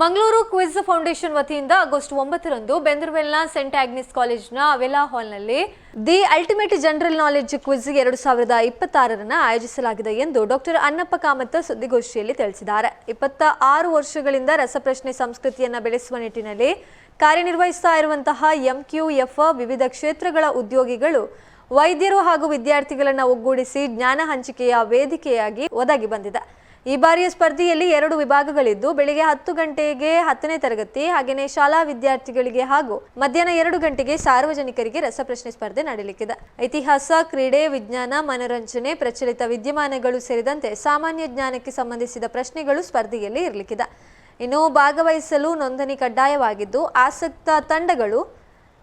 Mangaluru quiz foundation ವತಿಯಿಂದ August 9ರಂದು ಬೆಂದರ್ವೆಲ್ನ scent Agnes ಕಾಲೇಜಿನ ಅವೆಲಾ ಹಾಲ್ನಲ್ಲಿ the ultimate general knowledge quiz 2026 ಆಯೋಜಿಸಲಾಗಿದೆ ಎಂದು ಡಾಕ್ಟರ್ ಅನ್ನಪ್ಪ ಕಾಮತ್ ಸುದ್ದಿಗೋಷ್ಠಿಯಲ್ಲಿ ತಿಳಿಸಿದ್ದಾರೆ. 26 ವರ್ಷಗಳಿಂದ ರಸಪ್ರಶ್ನೆ ಸಂಸ್ಕೃತಿಯನ್ನು ಬೆಳೆಸುವ ನಿಟ್ಟಿನಲ್ಲಿ ಕಾರ್ಯನಿರ್ವಹಿಸುತ್ತಾ ಇರುವಂತಹ MQF ವಿವಿಧ ಕ್ಷೇತ್ರಗಳ ಉದ್ಯೋಗಿಗಳು, ವೈದ್ಯರು ಹಾಗೂ ವಿದ್ಯಾರ್ಥಿಗಳನ್ನು ಒಗ್ಗೂಡಿಸಿ ಜ್ಞಾನ ಹಂಚಿಕೆಯ ವೇದಿಕೆಯಾಗಿ ಒದಗಿ ಬಂದಿದೆ. ಈ ಬಾರಿಯ ಸ್ಪರ್ಧೆಯಲ್ಲಿ 2 ವಿಭಾಗಗಳಿದ್ದು, ಬೆಳಿಗ್ಗೆ 10 ಗಂಟೆಗೆ 10ನೇ ತರಗತಿ ಹಾಗೆಯೇ ಶಾಲಾ ವಿದ್ಯಾರ್ಥಿಗಳಿಗೆ ಹಾಗೂ ಮಧ್ಯಾಹ್ನ 2 ಗಂಟೆಗೆ ಸಾರ್ವಜನಿಕರಿಗೆ ರಸಪ್ರಶ್ನೆ ಸ್ಪರ್ಧೆ ನಡೆಯಲಿದೆ. ಇತಿಹಾಸ, ಕ್ರೀಡೆ, ವಿಜ್ಞಾನ, ಮನೋರಂಜನೆ, ಪ್ರಚಲಿತ ವಿದ್ಯಮಾನಗಳು ಸೇರಿದಂತೆ ಸಾಮಾನ್ಯ ಜ್ಞಾನಕ್ಕೆ ಸಂಬಂಧಿಸಿದ ಪ್ರಶ್ನೆಗಳು ಸ್ಪರ್ಧೆಯಲ್ಲಿ ಇರಲಿದೆ. ಇನ್ನು ಭಾಗವಹಿಸಲು ನೋಂದಣಿ ಕಡ್ಡಾಯವಾಗಿದ್ದು, ಆಸಕ್ತ ತಂಡಗಳು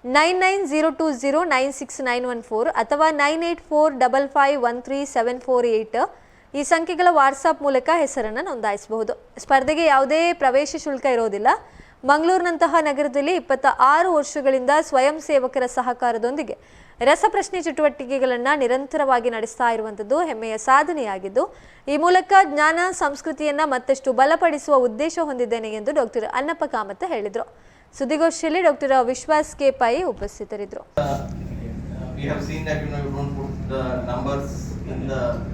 9902096914 ಅಥವಾ 9845513748 ಈ ಸಂಖ್ಯೆಗಳ ವಾಟ್ಸಾಪ್ ಮೂಲಕ ಹೆಸರನ್ನು ನೋಂದಾಯಿಸಬಹುದು. ಸ್ಪರ್ಧೆಗೆ ಯಾವುದೇ ಪ್ರವೇಶ ಶುಲ್ಕ ಇರೋದಿಲ್ಲ. ಮಂಗಳೂರಿನಂತಹ ನಗರದಲ್ಲಿ 26 ವರ್ಷಗಳಿಂದ ಸ್ವಯಂ ಸೇವಕರ ಸಹಕಾರದೊಂದಿಗೆ ರಸಪ್ರಶ್ನೆ ಚಟುವಟಿಕೆಗಳನ್ನು ನಿರಂತರವಾಗಿ ನಡೆಸ್ತಾ ಇರುವಂಥದ್ದು ಹೆಮ್ಮೆಯ ಸಾಧನೆಯಾಗಿದ್ದು, ಈ ಮೂಲಕ ಜ್ಞಾನ ಸಂಸ್ಕೃತಿಯನ್ನು ಮತ್ತಷ್ಟು ಬಲಪಡಿಸುವ ಉದ್ದೇಶ ಹೊಂದಿದ್ದೇನೆ ಎಂದು ಡಾಕ್ಟರ್ ಅನ್ನಪ್ಪ ಕಾಮತ್ ಹೇಳಿದರು. ಸುದ್ದಿಗೋಷ್ಠಿಯಲ್ಲಿ ಡಾಕ್ಟರ್ ವಿಶ್ವಾಸ್ ಕೆ ಪೈ ಉಪಸ್ಥಿತರಿದ್ದರು. We have seen that you don't put the numbers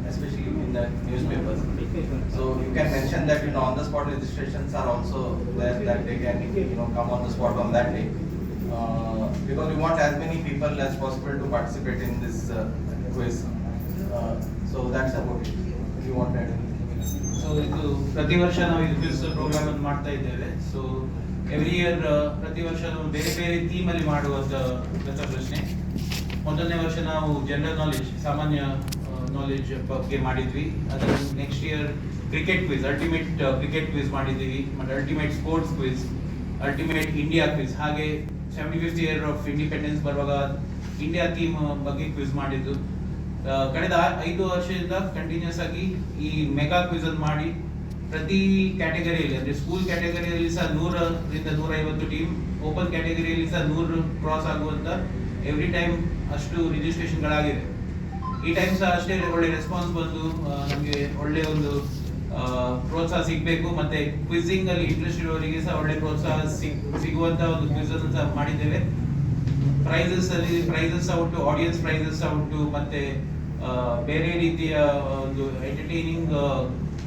especially in the newspapers. So you can mention that on the spot registrations are also there, that they can come on the spot on that day. Because we want as many people as possible to participate in this quiz. So that's about it. If you want to add anything. So ಇದು ಪ್ರತಿ ವರ್ಷ ನಾವು ಈ quiz program ಅನ್ನು ಮಾಡ್ತಾ ಇದ್ದೇವೆ. So every year ಪ್ರತಿ ವರ್ಷ ನಾವು ಬೇರೆ ಬೇರೆ ಥೀಮ್ ಅಲ್ಲಿ ಮಾಡುವಂತ ರಸಪ್ರಶ್ನೆ. ಮೊದಲನೇ ವರ್ಷ ನಾವು ಜನರಲ್ ನಾಲೆಡ್ಜ್, ಸಾಮಾನ್ಯ ನಾಲೆಡ್ಜ್ ಬಗ್ಗೆ ಮಾಡಿದ್ವಿ. ಅದರ next year cricket quiz, ultimate cricket quiz ಮಾಡಿದ್ದೀವಿ, ಮತ್ತು ultimate sports quiz, ultimate India quiz. ಹಾಗೆ 75th ಇಯರ್ ಆಫ್ ಇಂಡಿಪೆಂಡೆನ್ಸ್ ಬರುವಾಗ ಇಂಡಿಯಾ ಥೀಮ್ ಬಗ್ಗೆ ಕ್ವಿಜ್ ಮಾಡಿದ್ದು. ಕಳೆದ 5 ವರ್ಷದಿಂದ ಕಂಟಿನ್ಯೂಸ್ ಆಗಿ ಈ ಮೆಗಾ ಕ್ವಿಜ್ ಅನ್ನು ಮಾಡಿ ಪ್ರತಿ ಕ್ಯಾಟಗರಿಯಲ್ಲಿ, ಅಂದರೆ ಸ್ಕೂಲ್ ಕ್ಯಾಟಗರಿಯಲ್ಲಿ ಸಹ 100ರಿಂದ 150 ಟೀಮ್, ಓಪನ್ ಕ್ಯಾಟಗರಿಯಲ್ಲಿ ಸಹ 100 ಕ್ರಾಸ್ ಆಗುವಂತ ಎವ್ರಿ ಟೈಮ್ ಅಷ್ಟು ರಿಜಿಸ್ಟ್ರೇಷನ್ಗಳಾಗಿದೆ. ಈ ಟೈಮ್ ಸಹ ಅಷ್ಟೇ ಒಳ್ಳೆ ರೆಸ್ಪಾನ್ಸ್ ಬಂದು ನಮಗೆ ಒಳ್ಳೆ ಒಂದು ಪ್ರೋತ್ಸಾಹ ಸಿಗಬೇಕು, ಮತ್ತೆ ಕ್ವಿಜಿಂಗ್ ಅಲ್ಲಿ ಇಂಟ್ರೆಸ್ಟ್ ಇರೋರಿಗೆ ಸಹ ಒಳ್ಳೆ ಪ್ರೋತ್ಸಾಹ ಸಿಗುವಂತ ಒಂದು ಕ್ವಿಜ್ ಅನ್ನು ಸಹ ಮಾಡಿದ್ದೇವೆ. ಪ್ರೈಸಸ್ ಸಹ ಉಂಟು, ಆಡಿಯನ್ಸ್ ಪ್ರೈಸಸ್ ಸಹ ಉಂಟು, ಮತ್ತೆ ಬೇರೆ ರೀತಿಯ ಒಂದು ಎಂಟರ್ಟೈನಿಂಗ್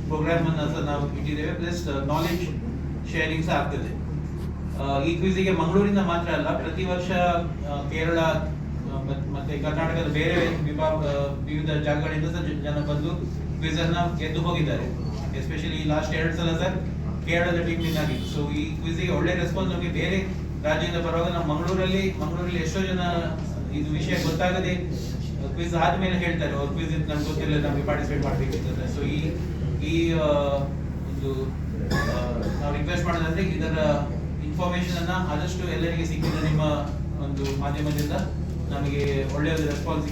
ಪ್ರೋಗ್ರಾಮ್ ಅನ್ನು ಸಹ ನಾವು ಇಟ್ಟಿದ್ದೇವೆ. ಪ್ಲಸ್ ನಾಲೆಡ್ಜ್ ಶೇರಿಂಗ್ ಸಹ ಆಗ್ತದೆ. ಈ ಕ್ವಿಜಿಗೆ ಮಂಗಳೂರಿನ ಮಾತ್ರ ಅಲ್ಲ, ಪ್ರತಿ ವರ್ಷ ಕೇರಳ ಮತ್ತೆ ಕರ್ನಾಟಕದ ಬೇರೆ ವಿವಿಧ ಜಾಗಗಳಿಂದ ಸಹ ಜನ ಬಂದು ಕ್ವಿಜ್ ಅನ್ನ ಗೆದ್ದು ಹೋಗಿದ್ದಾರೆ. ಎಸ್ಪೆಷಲಿ ಲಾಸ್ಟ್ 2 ಸಲ ಸರ್ ಕೇರಳದ ಟೀಮ್ ವಿನ್ ಆಗಿತ್ತು. ಸೊ ಈ ಕ್ವಿಜಿಗೆ ಒಳ್ಳೆ ರೆಸ್ಪಾನ್ಸ್ ನಮಗೆ ಬೇರೆ ರಾಜ್ಯದಿಂದ ಬರುವಾಗ ನಾವು ಮಂಗಳೂರಲ್ಲಿ ಎಷ್ಟೋ ಜನ ಇದು ವಿಷಯ ಗೊತ್ತಾಗದೆ ಕ್ವಿಜ್ ಆದ್ಮೇಲೆ ಹೇಳ್ತಾರೆ, ಅವ್ರ ಕ್ವಿಜ್ ನಮ್ಗೆ ಗೊತ್ತಿಲ್ಲ, ನಮಗೆ ಪಾರ್ಟಿಸಿಪೇಟ್ ಮಾಡಬೇಕಿರ್ತದೆ. ಸೊ ಈ ಒಂದು ನಾವು ರಿಕ್ವೆಸ್ಟ್ ಮಾಡೋದಂದ್ರೆ ಇದರ ಇನ್ಫಾರ್ಮೇಶನ್ ಅನ್ನ ಆದಷ್ಟು ಎಲ್ಲರಿಗೆ ಸಿಕ್ಕಿದ್ರೆ ನಿಮ್ಮ ಒಂದು ಮಾಧ್ಯಮದಿಂದ ನಮಗೆ ಒಳ್ಳೆಯ ರೆಸ್ಪಾನ್ಸ್